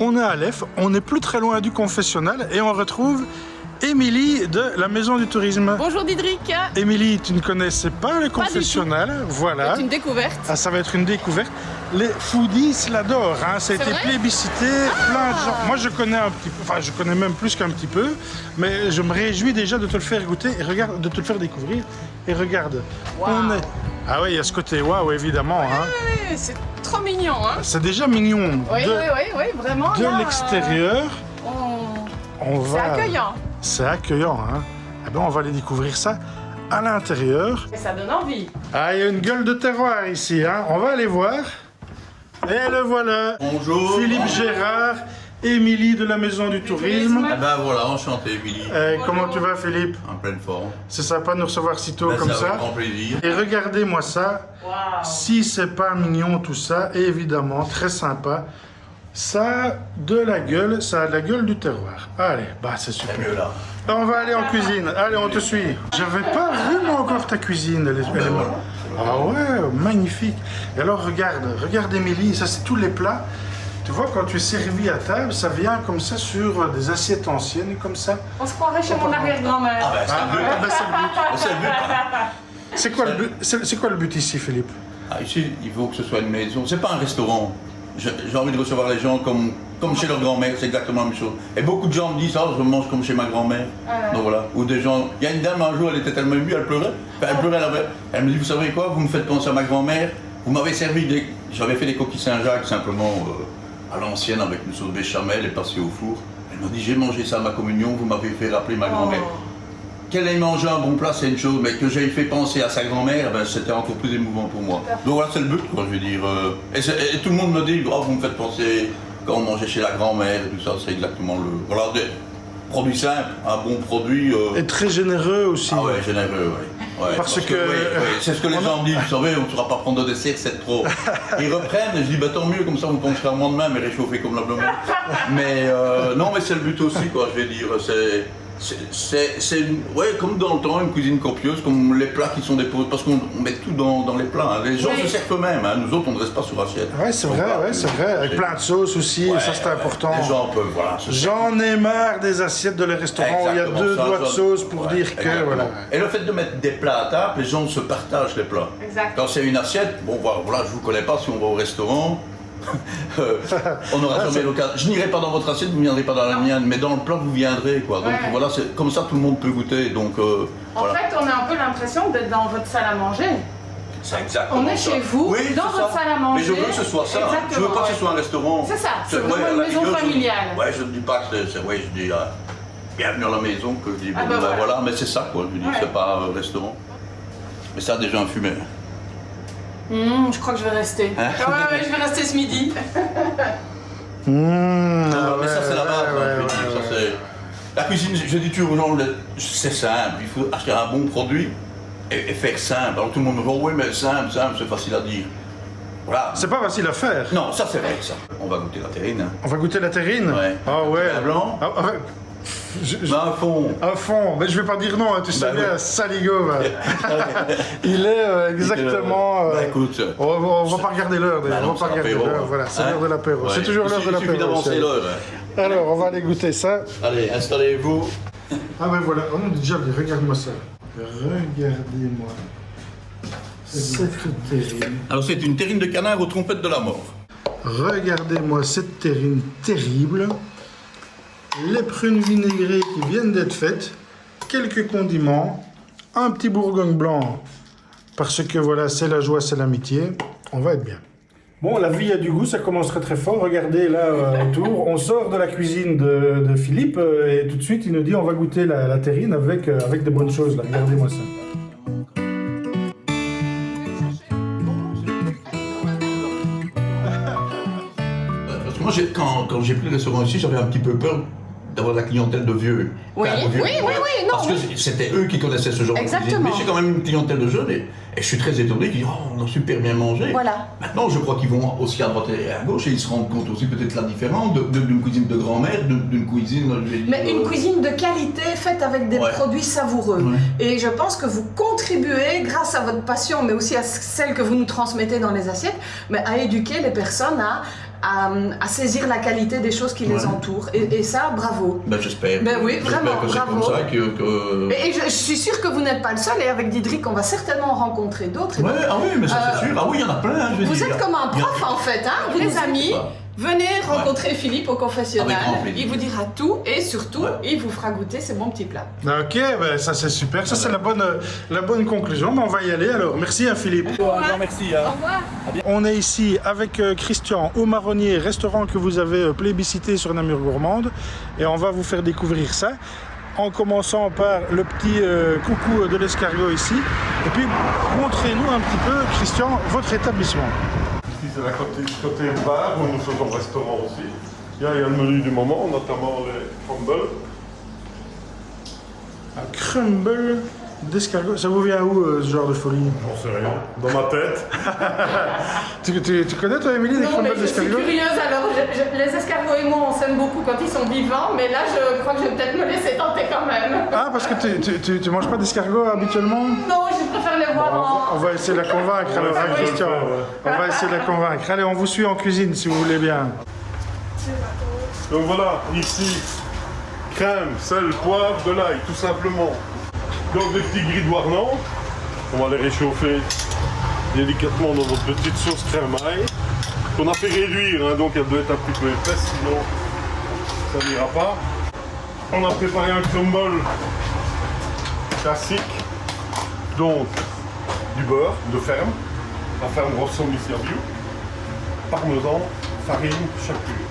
on est à l'EF, on n'est plus très loin du confessionnal et on retrouve Émilie de la Maison du Tourisme. Bonjour Didrik. Émilie, tu ne connaissais pas le confessionnal, voilà. C'est une découverte. Ah, ça va être une découverte. Les foodies l'adorent, hein. Ça a été plébiscité, plein de gens. Moi je connais un petit peu, enfin je connais même plus qu'un petit peu, mais je me réjouis déjà de te le faire goûter et regarde, de te le faire découvrir. Et regarde, on est... Ah oui, il y a ce côté waouh évidemment. Hein. Oui, c'est trop mignon. Hein. C'est déjà mignon. Oui, vraiment. De l'extérieur, on va... C'est accueillant. C'est accueillant, hein. Eh ben, on va aller découvrir ça à l'intérieur. Et ça donne envie. Ah, il y a une gueule de terroir ici, hein. On va aller voir. Et le voilà. Bonjour. Philippe Gérard, Émilie de la Maison du Tourisme. Eh ben voilà, enchanté Émilie. Comment tu vas, Philippe? En pleine forme. C'est sympa de nous recevoir si tôt Ben, comme c'est ça. avec grand plaisir. Et regardez-moi ça. Wow. Si c'est pas mignon tout ça, évidemment, très sympa. Ça a de la gueule, ça a de la gueule du terroir. Allez, bah c'est super. C'est mieux là. On va aller en cuisine. Allez, on te suit. J'avais pas vu encore ta cuisine. Ah ouais, magnifique. Et alors regarde Émilie, ça c'est tous les plats. Tu vois, quand tu es servi à table, ça vient comme ça sur des assiettes anciennes, comme ça. On se croirait chez mon arrière-grand-mère. Ah ben c'est le but. C'est le but. C'est quoi le but? C'est quoi le but ici, Philippe? Ah, ici, il faut que ce soit une maison. C'est pas un restaurant. J'ai envie de recevoir les gens comme chez leur grand-mère, c'est exactement la même chose. Et beaucoup de gens me disent ça, je mange comme chez ma grand-mère. Donc voilà. Ou des gens. Il y a une dame un jour, elle était tellement émue, elle pleurait. Enfin, elle pleurait, elle me dit, vous savez quoi, vous me faites penser à ma grand-mère. Vous m'avez servi des. J'avais fait des coquilles Saint-Jacques simplement à l'ancienne avec une sauce béchamel et passé au four. Elle m'a dit, j'ai mangé ça à ma communion, vous m'avez fait rappeler ma grand-mère. Qu'elle ait mangé un bon plat, c'est une chose, mais que j'aie fait penser à sa grand-mère, ben, c'était encore plus émouvant pour moi. Donc voilà, c'est le but, quoi, je veux dire. Et tout le monde me dit, oh, vous me faites penser quand on mangeait chez la grand-mère et tout ça, c'est exactement le... Voilà, des produits simples, un bon produit... Et très généreux aussi. Ah ouais, généreux, oui. Ouais, parce que c'est ce que les gens me disent, vous savez, on ne saura pas prendre de dessert, c'est trop. Ils reprennent et je dis, bah tant mieux, comme ça vous penserez à moi demain, mais réchauffer comme la bleu. Mais non, mais c'est le but aussi, quoi, je veux dire, c'est comme dans le temps, une cuisine copieuse, comme les plats qui sont déposés, parce qu'on met tout dans les plats. Hein. Les gens se servent eux-mêmes, hein. Nous autres on ne reste pas sur assiette. Ouais, c'est vrai, avec plein de sauces aussi, et ça c'est important. Les gens peuvent, voilà. J'en ai marre des assiettes de les restaurants où il y a deux doigts de sauce pour dire que voilà. Et le fait de mettre des plats à table, les gens se partagent les plats. Exact. Quand c'est une assiette, bon voilà, je vous connais pas si on va au restaurant. On n'aura jamais l'occasion. Je n'irai pas dans votre assiette, vous ne viendrez pas dans la mienne, mais dans le plat vous viendrez, quoi. Donc voilà, c'est comme ça tout le monde peut goûter. Donc en fait, on a un peu l'impression d'être dans votre salle à manger. C'est exactement On est ça. chez vous, oui, dans votre salle à manger. Mais je veux que ce soit ça. Exactement, je veux pas que ce soit un restaurant. C'est ça, c'est vraiment une maison familiale. Ouais, je ne dis pas que c'est. Ouais, je dis bienvenue à la maison, que je dis bon, voilà. voilà, mais c'est ça, quoi. Je dis c'est pas un restaurant. Mais ça a déjà un fumé. Je crois que je vais rester. Hein? Ouais, je vais rester ce midi. Mais ça c'est la base, je veux dire, ça c'est... La cuisine, je dis toujours aux gens, c'est simple, il faut acheter un bon produit et faire simple. Alors tout le monde me dit, oui mais simple, c'est facile à dire. Voilà. C'est pas facile à faire. Non, ça c'est vrai ça. On va goûter la terrine. Hein. On va goûter la terrine. Ouais. Ah ouais. Le blanc. Ah, ouais. À fond. À fond, mais je vais pas dire non, hein, tu sais bien, Saligo, il est exactement... écoute... on va pas regarder l'heure, Bah on va pas regarder l'heure, voilà, c'est l'heure de l'apéro, c'est toujours l'heure de l'apéro. Il suffit d'avancer l'heure. Alors, on va aller goûter ça. Allez, installez-vous. Ah ben voilà, on a déjà dit, regarde-moi ça. Regardez-moi. Cette terrine. Alors c'est une terrine de canard aux trompettes de la mort. Regardez-moi cette terrine terrible. Les prunes vinaigrées qui viennent d'être faites, quelques condiments, un petit bourgogne blanc, parce que voilà, c'est la joie, c'est l'amitié, on va être bien. Bon, la vie a du goût, ça commence très très fort, regardez là autour, on sort de la cuisine de Philippe et tout de suite il nous dit on va goûter la terrine avec des bonnes choses, là. Regardez-moi ça. Parce que moi, quand j'ai pris le restaurant ici, j'avais un petit peu peur d'avoir de la clientèle de vieux. Oui, Enfin, de vieux, oui, non. Parce que c'était eux qui connaissaient ce genre de cuisine. Mais j'ai quand même une clientèle de jeunes et je suis très étonné qu'ils disent oh, on a super bien mangé. Voilà. Maintenant, je crois qu'ils vont aussi à droite et à gauche et ils se rendent compte aussi peut-être la différence d'une cuisine de grand-mère, d'une cuisine. Mais une cuisine de qualité faite avec des produits savoureux. Ouais. Et je pense que vous contribuez, grâce à votre passion, mais aussi à celle que vous nous transmettez dans les assiettes, mais à éduquer les personnes à à saisir la qualité des choses qui les entourent. Et ça, bravo. Ben, j'espère. Ben oui, vraiment, que c'est bravo. comme ça que... Et je suis sûre que vous n'êtes pas le seul, et avec Diedrich, on va certainement en rencontrer d'autres. Ouais, ah oui, mais ça c'est sûr. Ah oui, il y en a plein. Je veux Vous dire. êtes comme un prof en fait, hein, les amis. Venez rencontrer Philippe au confessionnal, Avec grand plaisir. il vous dira tout et surtout, il vous fera goûter ses bons petits plats. Ok, ben ça c'est super, ça c'est la bonne conclusion. Mais on va y aller alors. Merci à Philippe. Un grand merci. Au revoir. On est ici avec Christian au Marronnier, restaurant que vous avez plébiscité sur Namur Gourmande. Et on va vous faire découvrir ça. En commençant par le petit coucou de l'escargot ici. Et puis, montrez-nous un petit peu, Christian, votre établissement. Ici, c'est la côté bar où nous faisons restaurant aussi. Il y a le menu du moment, notamment les crumbles. Un crumble d'escargot. Ça vous vient où ce genre de folie? J'en sais rien. Dans ma tête. Tu connais toi, Émilie, les Non, mais crumbles je suis d'escargot? curieuse, alors les escargots et moi on s'aime beaucoup quand ils sont vivants, mais là je crois que je vais peut-être me laisser tenter quand même. Ah, parce que tu manges pas d'escargot habituellement? Non, je préfère les voir On va essayer de la convaincre alors, hein, oui. Christian. On va essayer de la convaincre. Allez, on vous suit en cuisine si vous voulez bien. Donc voilà, ici, crème, sel, poivre, de l'ail, tout simplement. Donc des petits gris de Warnant. On va les réchauffer délicatement dans notre petite sauce crème ail. Qu'on a fait réduire, hein, donc elle doit être un petit peu épaisse, sinon ça n'ira pas. On a préparé un crumble classique. Donc du beurre de ferme, la ferme Rosso Misservio, parmesan, farine, chapelure.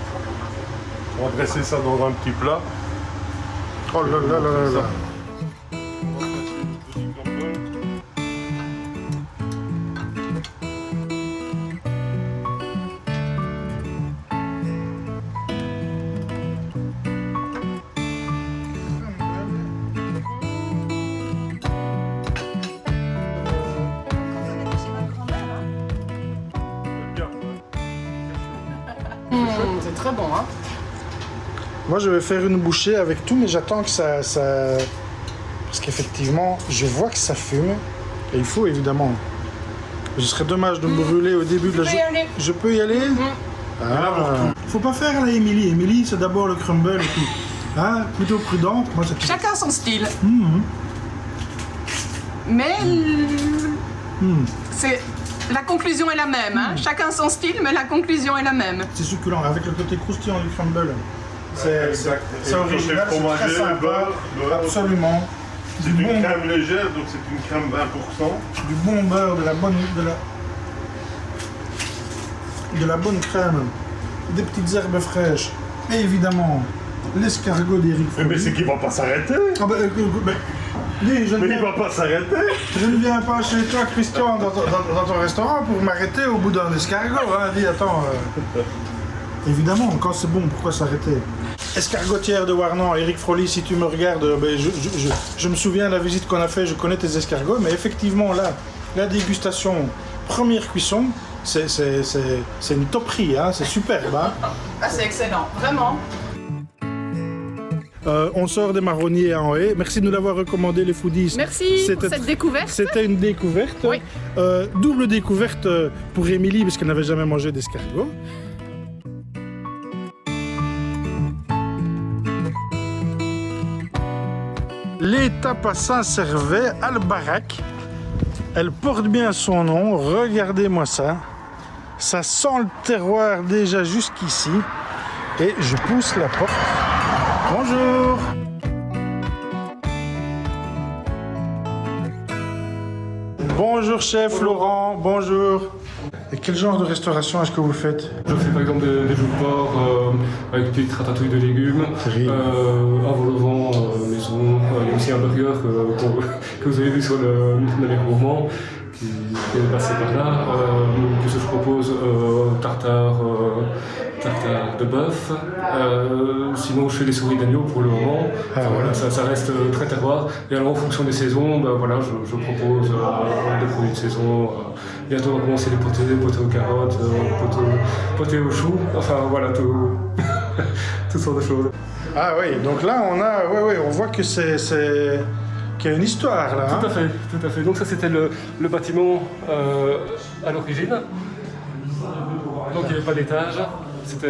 On va dresser ça dans un petit plat. Oh là là là là là. C'est très bon, hein. Moi, je vais faire une bouchée avec tout, mais j'attends que ça... Parce qu'effectivement, je vois que ça fume. Et il faut, évidemment. Ce serait dommage de me brûler au début de la journée. Je peux y aller? Faut pas faire, là, Émilie. Émilie, c'est d'abord le crumble et puis... Hein, plutôt prudente. Moi, c'est... Chacun son style. Mais c'est la conclusion est la même, hein. Chacun son style, mais la conclusion est la même. C'est succulent, avec le côté croustillant du crumble. C'est original, c'est très sympa. Absolument. C'est une crème légère, donc c'est une crème 20%. Du bon beurre, de la bonne crème, des petites herbes fraîches, et évidemment l'escargot d'Éric Froly. Mais c'est qu'il va pas s'arrêter. Ah bah, dis, Mais il va pas s'arrêter. je ne viens pas chez toi, Christian, dans ton restaurant pour m'arrêter au bout d'un escargot. Hein. Dis, attends. Évidemment, quand c'est bon, pourquoi s'arrêter? Escargotière de Warnant, Éric Froly, si tu me regardes, je me souviens de la visite qu'on a fait, je connais tes escargots, mais effectivement là, la dégustation, première cuisson, c'est une toperie, hein, c'est superbe. Hein. Ah, c'est excellent, vraiment. On sort des marronniers en haie. Merci de nous l'avoir recommandé, les foodies. Merci pour cette découverte. C'était une découverte. Oui. Double découverte pour Émilie, parce qu'elle n'avait jamais mangé d'escargot. L'étape à Saint-Servais, Albarac. Elle porte bien son nom. Regardez-moi ça. Ça sent le terroir déjà jusqu'ici. Et je pousse la porte. Bonjour. Bonjour chef Laurent, bonjour. Et quel genre de restauration est-ce que vous faites? Je fais par exemple des joues de porc avec des petites ratatouilles de légumes, un vol au vent maison, il y a aussi un burger que vous avez vu sur le Namur Gourmand qui est passé par là. Puis je propose tartare de bœuf. Sinon, je fais des souris d'agneau pour le moment. Voilà, ça reste très terroir. Et alors, en fonction des saisons, voilà, je propose des produits de saison. Bientôt, on va commencer les potés aux carottes, potés aux choux. Enfin, voilà, toutes sortes de choses. Ah oui, donc là, on voit que qu'il y a une histoire là. Tout à fait. Donc ça, c'était le bâtiment à l'origine. Donc il n'y avait pas d'étage. C'était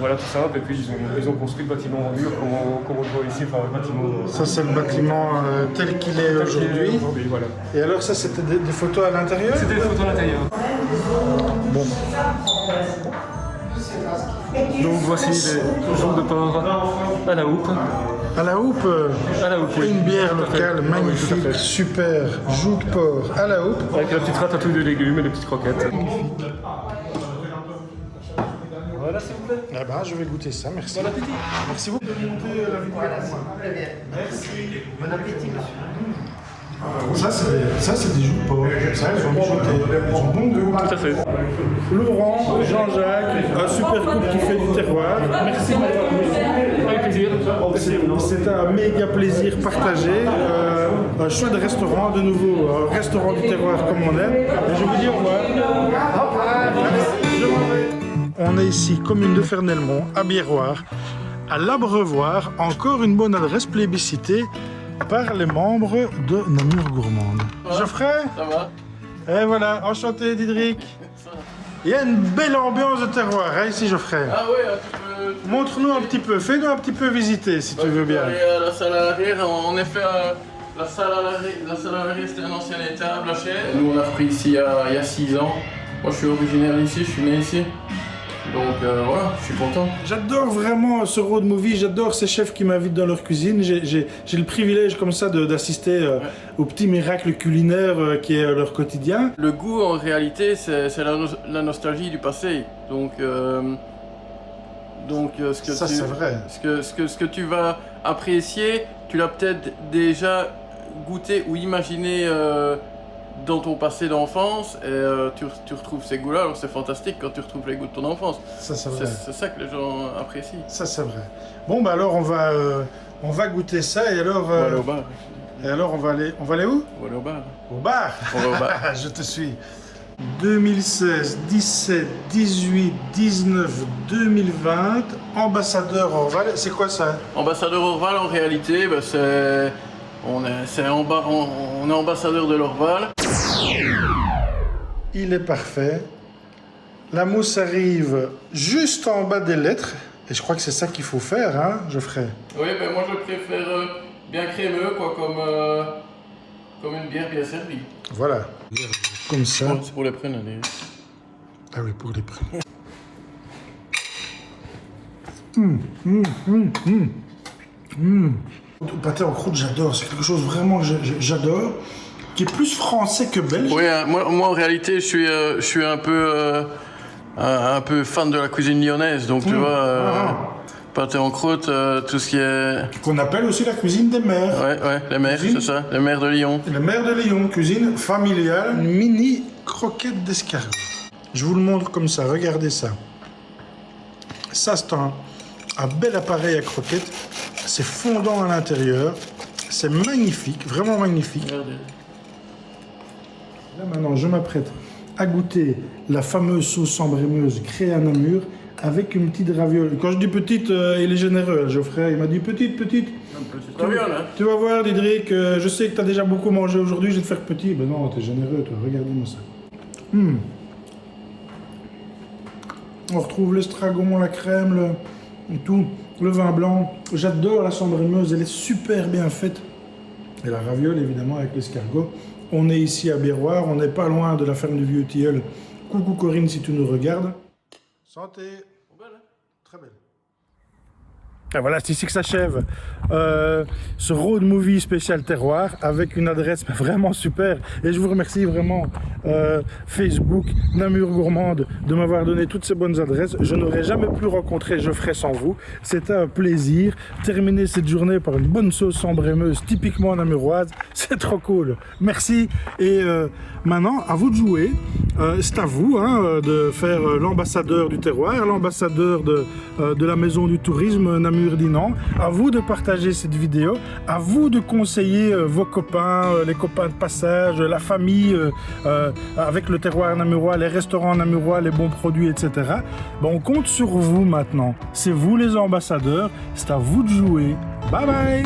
voilà, tout simple, et puis ils ont construit le bâtiment en dur, comme on le voit ici, enfin le bâtiment... Ça c'est le bâtiment tel qu'il est aujourd'hui. Voilà. Et alors ça c'était des photos à l'intérieur? C'était des photos à l'intérieur. Bon. Donc voici les jours de porc à la houppe. À la houppe, Oui. une bière Tout à fait. locale Oui, tout à magnifique, fait. super, joue de porc à la houppe. Avec la petite ratatouille de légumes et les petites croquettes. Voilà, s'il vous plaît. Eh ben, je vais goûter ça, merci. Bon appétit. Merci beaucoup de monter la vidéo. Merci. Bon appétit. Ça, c'est des joues de porc. Ça, ils ont mijoté. Ils ont bon goût. Tout à fait. Laurent, Jean-Jacques, un super couple qui fait du terroir. Merci de m'avoir reçu. Avec plaisir. C'est un méga plaisir partagé. Un chouette restaurant, de nouveau, un restaurant du terroir comme on aime. Et je vous dis au revoir. Je m'en vais. On est ici, commune de Fernelmont, à Biéroire, à l'Abreuvoir. Encore une bonne adresse plébiscitée par les membres de Namur Gourmande. Geoffrey? Ça va? Et voilà, enchanté Didrik. Il y a une belle ambiance de terroir hein, ici Geoffrey. Ah ouais, un petit peu. Montre-nous un petit peu, fais-nous un petit peu visiter si tu veux bien. Et la salle à l'arrière, en effet, la salle à l'arrière c'était un ancien étable à chaise. Nous on a repris ici il y a 6 ans. Moi je suis originaire d'ici, je suis né ici. Donc voilà, je suis content. J'adore vraiment ce road movie, j'adore ces chefs qui m'invitent dans leur cuisine. J'ai le privilège comme ça d'assister aux petits miracles culinaires qui est leur quotidien. Le goût en réalité c'est la nostalgie du passé. Donc ce que Ça, tu, c'est vrai. ce que tu vas apprécier, tu l'as peut-être déjà goûté ou imaginé dans ton passé d'enfance et tu retrouves ces goûts-là, alors c'est fantastique quand tu retrouves les goûts de ton enfance. Ça, c'est vrai. C'est ça que les gens apprécient. Ça, c'est vrai. Bon, bah alors on va goûter ça et alors... On va aller au bar. Et alors on va aller où? On va aller au bar. Au bar. On va au bar. Je te suis. 2016, 17, 18, 19, 2020, ambassadeur Orval, c'est quoi ça? Ambassadeur Orval, en réalité, bah, on est ambassadeur de l'Orval. Il est parfait. La mousse arrive juste en bas des lettres. Et je crois que c'est ça qu'il faut faire, hein, Geoffrey? Oui, mais moi je préfère bien crémeux, quoi, comme une bière bien servie. Voilà. Comme ça. C'est pour les prunes, allez. Ah oui, pour les prunes. Le pâté en croûte, j'adore. C'est quelque chose vraiment que j'adore. Qui est plus français que belge. Oui, moi en réalité, je suis un peu fan de la cuisine lyonnaise, donc tu vois, pâté en croûte, tout ce qui est... Qu'on appelle aussi la cuisine des mères. Ouais, les mères, Cuisine. c'est ça, les mères de Lyon. La mère de Lyon, cuisine familiale. Une mini croquette d'escargot. Je vous le montre comme ça, regardez ça. Ça, c'est un bel appareil à croquettes. C'est fondant à l'intérieur. C'est magnifique, vraiment magnifique. Regardez. Là maintenant, je m'apprête à goûter la fameuse sauce sambrémeuse créée à Namur avec une petite raviole. Quand je dis petite, il est généreux, Geoffrey. Il m'a dit petite. Un petit raviole, hein. Tu vas voir, Didrik, je sais que tu as déjà beaucoup mangé aujourd'hui, je vais te faire petit. Ben non, t'es généreux, toi. Regardez-moi ça. On retrouve l'estragon, la crème, tout, le vin blanc. J'adore la sambrémeuse, elle est super bien faite. Et la raviole, évidemment, avec l'escargot. On est ici à Biéroire, on n'est pas loin de la ferme du Vieux Tilleul. Coucou Corinne, si tu nous regardes. Santé. Très belle. Et voilà, c'est ici que s'achève ce road movie spécial terroir avec une adresse vraiment super. Et je vous remercie vraiment Facebook, Namur Gourmande, de m'avoir donné toutes ces bonnes adresses. Je n'aurais jamais pu rencontrer Geoffrey sans vous. C'était un plaisir. Terminer cette journée par une bonne sauce sambrémeuse typiquement namuroise, c'est trop cool. Merci. Et maintenant, à vous de jouer. C'est à vous de faire l'ambassadeur du terroir, l'ambassadeur de la maison du tourisme Namur Dinan. À vous de partager cette vidéo, à vous de conseiller vos copains, les copains de passage, la famille avec le terroir namurois, les restaurants namurois, les bons produits, etc. On compte sur vous maintenant. C'est vous les ambassadeurs, c'est à vous de jouer. Bye bye.